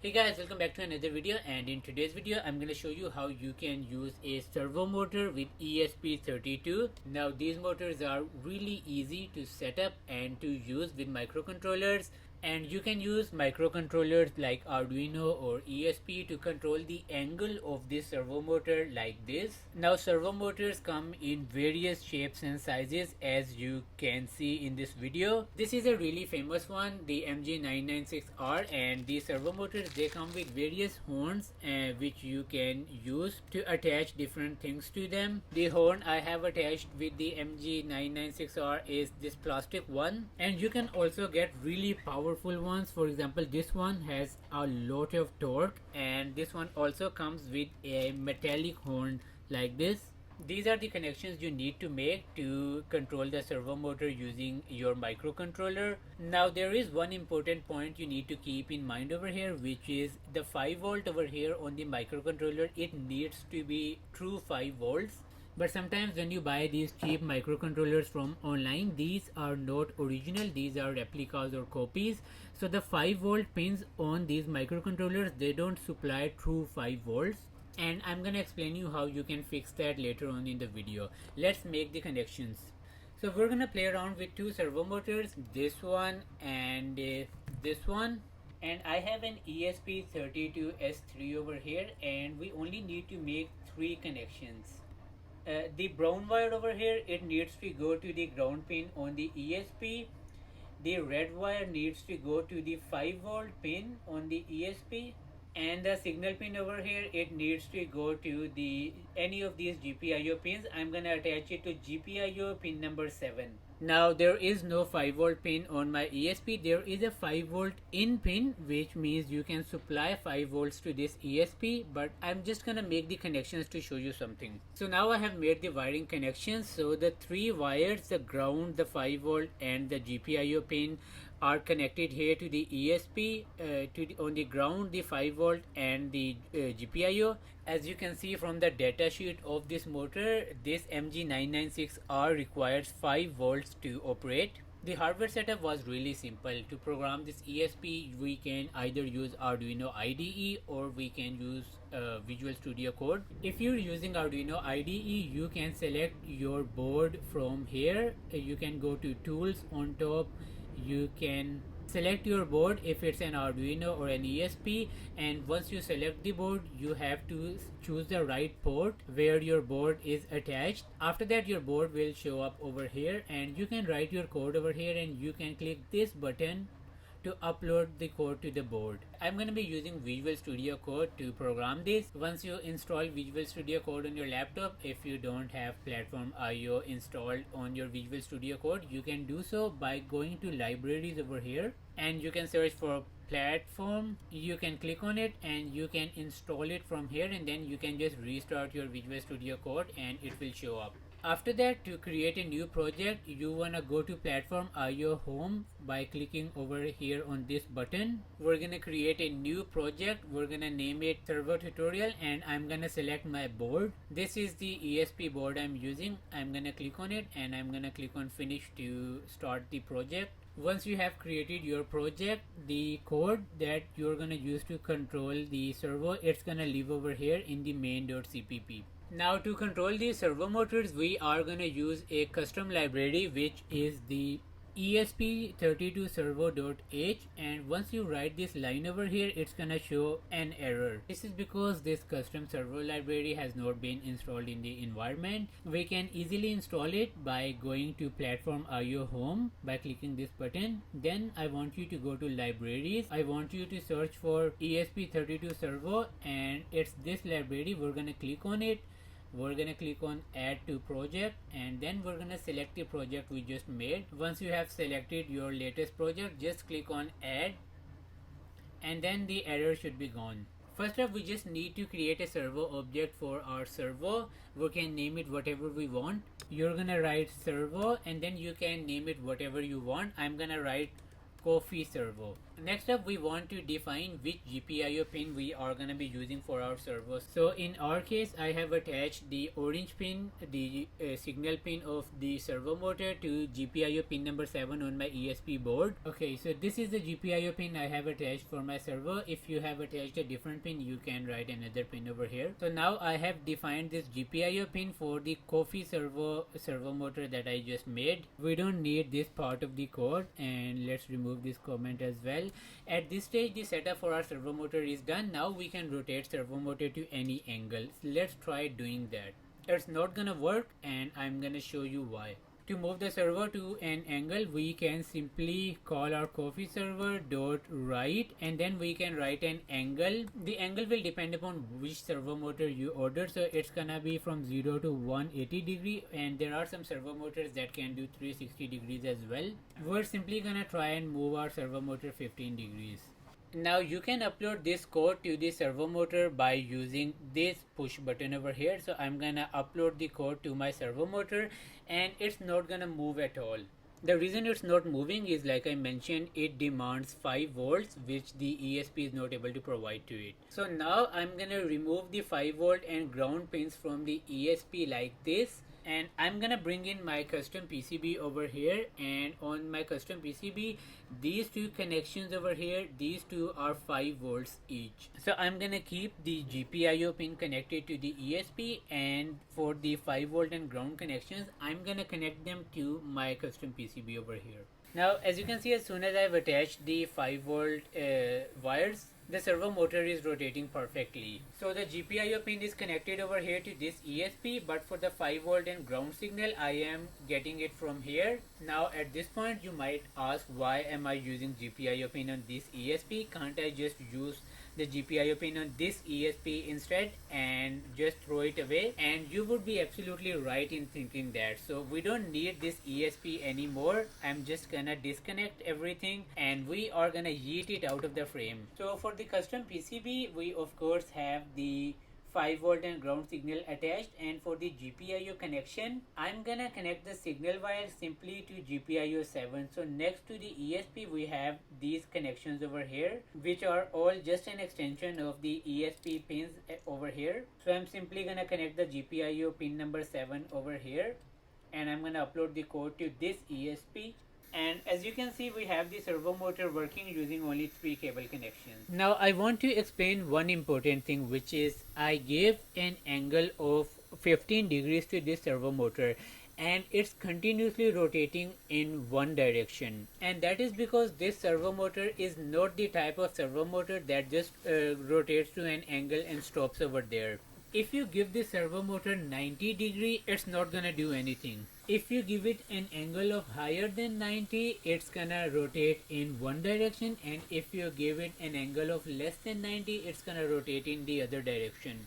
Hey guys, welcome back to another video, and in today's video I'm going to show you how you can use a servo motor with ESP32. Now these motors are really easy to set up and to use with microcontrollers, and you can use microcontrollers like Arduino or ESP to control the angle of this servo motor like this. Now servo motors come in various shapes and sizes, as you can see in this video. This is a really famous one, the MG996R, and these servo motors, they come with various horns which you can use to attach different things to them. The horn I have attached with the MG996R is this plastic one, and you can also get really powerful ones. For example, this one has a lot of torque, and this one also comes with a metallic horn like this. These are the connections you need to make to control the servo motor using your microcontroller. Now there is one important point you need to keep in mind over here, which is the 5 volt over here on the microcontroller. It needs to be true 5 volts. But sometimes when you buy these cheap microcontrollers from online, these are not original, these are replicas or copies. So the 5 volt pins on these microcontrollers, they don't supply true 5 volts. And I'm gonna explain you how you can fix that later on in the video. Let's make the connections. So we're gonna play around with two servo motors, this one and this one. And I have an ESP32 S3 over here, and we only need to make 3 connections. The brown wire over here, it needs to go to the ground pin on the ESP. The red wire needs to go to the 5 volt pin on the ESP, and the signal pin over here, it needs to go to the any of these GPIO pins. I'm gonna attach it to GPIO pin number 7. Now there is no 5 volt pin on my ESP. There is a 5 volt in pin, which means you can supply 5 volts to this ESP, but I'm just gonna make the connections to show you something. So now I have made the wiring connections. So the 3 wires, the ground, the 5 volt and the GPIO pin, are connected here to the ESP, on the ground the 5 volt and the GPIO. As you can see from the data sheet of this motor, this MG996R requires 5 volts to operate. The hardware setup was really simple. To program this ESP, we can either use Arduino IDE or we can use Visual Studio Code. If you're using Arduino IDE, you can select your board from here. You can go to Tools on top. You can select your board if it's an Arduino or an ESP, and once you select the board, you have to choose the right port where your board is attached. After that, your board will show up over here, and you can write your code over here, and you can click this button to upload the code to the board. I'm going to be using Visual Studio Code to program this. Once you install Visual Studio Code on your laptop, if you don't have PlatformIO installed on your Visual Studio Code, you can do so by going to libraries over here, and you can search for platform. You can click on it and you can install it from here, and then you can just restart your Visual Studio Code and it will show up. After that, to create a new project, you wanna go to PlatformIO home by clicking over here on this button. We're gonna create a new project. We're gonna name it Servo Tutorial, and I'm gonna select my board. This is the ESP board I'm using. I'm gonna click on it and I'm gonna click on finish to start the project. Once you have created your project, the code that you're gonna use to control the servo, it's gonna live over here in the main.cpp. Now to control these servo motors, we are going to use a custom library, which is the ESP32 servo.h, and once you write this line over here, it's gonna show an error. This is because this custom servo library has not been installed in the environment. We can easily install it by going to PlatformIO home by clicking this button. Then I want you to go to libraries. I want you to search for ESP32 servo, and it's this library. We're gonna click on it. We're gonna click on add to project, and then we're gonna select the project we just made. Once you have selected your latest project, just click on add, and then the error should be gone. First up, we just need to create a servo object for our servo. We can name it whatever we want. You're gonna write servo, and then you can name it whatever you want. I'm gonna write coffee servo. Next up, we want to define which GPIO pin we are going to be using for our servos. So in our case, I have attached the orange pin, the signal pin of the servo motor to GPIO pin number 7 on my ESP board. Okay, so this is the GPIO pin I have attached for my servo. If you have attached a different pin, you can write another pin over here. So now I have defined this GPIO pin for the coffee servo motor that I just made. We don't need this part of the code, and let's remove this comment as well. At this stage, the setup for our servo motor is done. Now we can rotate servo motor to any angle. So let's try doing that. It's not gonna work, and I'm gonna show you why. To move the servo to an angle, we can simply call our coffee server dot right, and then we can write an angle. The angle will depend upon which servo motor you order, so it's gonna be from 0 to 180 degree, and there are some servo motors that can do 360 degrees as well. We're simply gonna try and move our servo motor 15 degrees. Now you can upload this code to the servo motor by using this push button over here. So I'm gonna upload the code to my servo motor, and it's not gonna move at all. The reason it's not moving is, like I mentioned, it demands 5 volts, which the ESP is not able to provide to it. So now I'm gonna remove the 5 volt and ground pins from the ESP like this, and I'm gonna bring in my custom PCB over here, and on my custom PCB, these two connections over here, these two are 5 volts each. So I'm gonna keep the GPIO pin connected to the ESP, and for the 5 volt and ground connections, I'm gonna connect them to my custom PCB over here. Now as you can see, as soon as I've attached the 5 volt wires, the servo motor is rotating perfectly. So the GPIO pin is connected over here to this ESP, but for the 5 volt and ground signal, I am getting it from here. Now at this point, you might ask, why am I using GPIO pin on this ESP? Can't I just use the GPIO pin on this ESP instead and just throw it away? And you would be absolutely right in thinking that. So we don't need this ESP anymore. I'm just gonna disconnect everything, and we are gonna yeet it out of the frame. So for the custom PCB, we of course have the 5 volt and ground signal attached, and for the GPIO connection, I'm gonna connect the signal wire simply to GPIO 7. So next to the ESP, we have these connections over here, which are all just an extension of the ESP pins over here. So I'm simply gonna connect the GPIO pin number 7 over here, and I'm gonna upload the code to this ESP. And as you can see, we have the servo motor working using only 3 cable connections. Now I want to explain one important thing, which is I gave an angle of 15 degrees to this servo motor, and it's continuously rotating in one direction, and that is because this servo motor is not the type of servo motor that just rotates to an angle and stops over there. If you give the servo motor 90 degree, it's not gonna do anything. If you give it an angle of higher than 90, it's gonna rotate in one direction, and if you give it an angle of less than 90, it's gonna rotate in the other direction.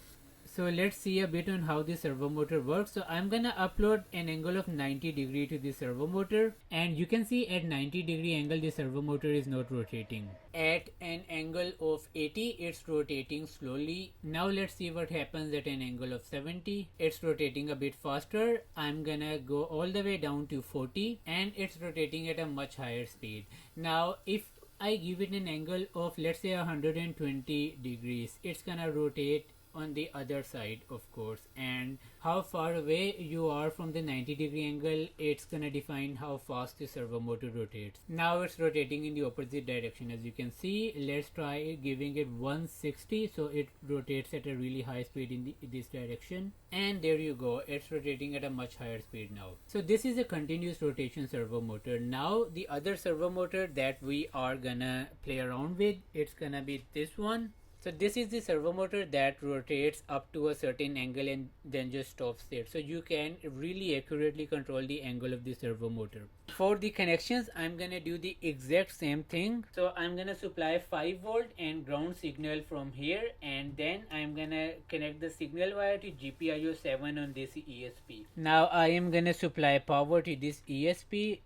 So let's see a bit on how the servo motor works. So I'm gonna upload an angle of 90 degree to the servo motor, and you can see at 90 degree angle the servo motor is not rotating. At an angle of 80, it's rotating slowly. Now let's see what happens at an angle of 70. It's rotating a bit faster. I'm gonna go all the way down to 40, and it's rotating at a much higher speed. Now if I give it an angle of, let's say, 120 degrees, it's gonna rotate on the other side, of course, and how far away you are from the 90 degree angle, it's gonna define how fast the servo motor rotates. Now it's rotating in the opposite direction, as you can see. Let's try giving it 160, so it rotates at a really high speed in this direction, and there you go, it's rotating at a much higher speed now. So this is a continuous rotation servo motor. Now the other servo motor that we are gonna play around with, it's gonna be this one. So this is the servo motor that rotates up to a certain angle and then just stops there. So you can really accurately control the angle of the servo motor. For the connections, I'm gonna do the exact same thing. So I'm gonna supply 5 volt and ground signal from here, and then I'm gonna connect the signal wire to GPIO 7 on this ESP. Now I am gonna supply power to this ESP,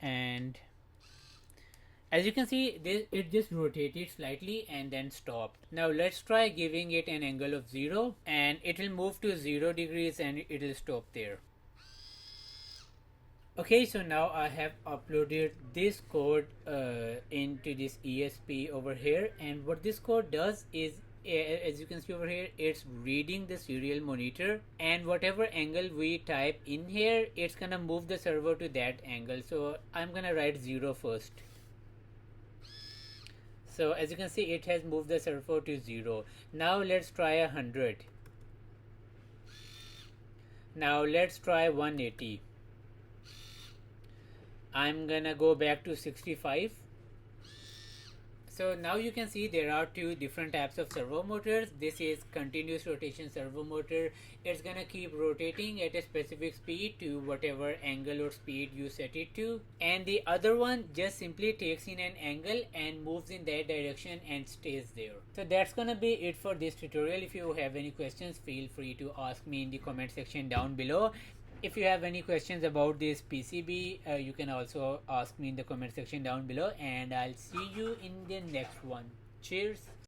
and as you can see, it just rotated slightly and then stopped. Now let's try giving it an angle of 0, and it will move to 0 degrees and it will stop there. Okay, so now I have uploaded this code into this ESP over here, and what this code does is, as you can see over here, it's reading the serial monitor, and whatever angle we type in here, it's gonna move the servo to that angle. So I'm gonna write 0 first. So as you can see, it has moved the servo to 0. Now let's try 100. Now let's try 180. I'm gonna go back to 65. So now you can see there are two different types of servo motors. This is continuous rotation servo motor. It's gonna keep rotating at a specific speed to whatever angle or speed you set it to. And the other one just simply takes in an angle and moves in that direction and stays there. So that's gonna be it for this tutorial. If you have any questions, feel free to ask me in the comment section down below. If you have any questions about this PCB, you can also ask me in the comment section down below, and I'll see you in the next one. Cheers.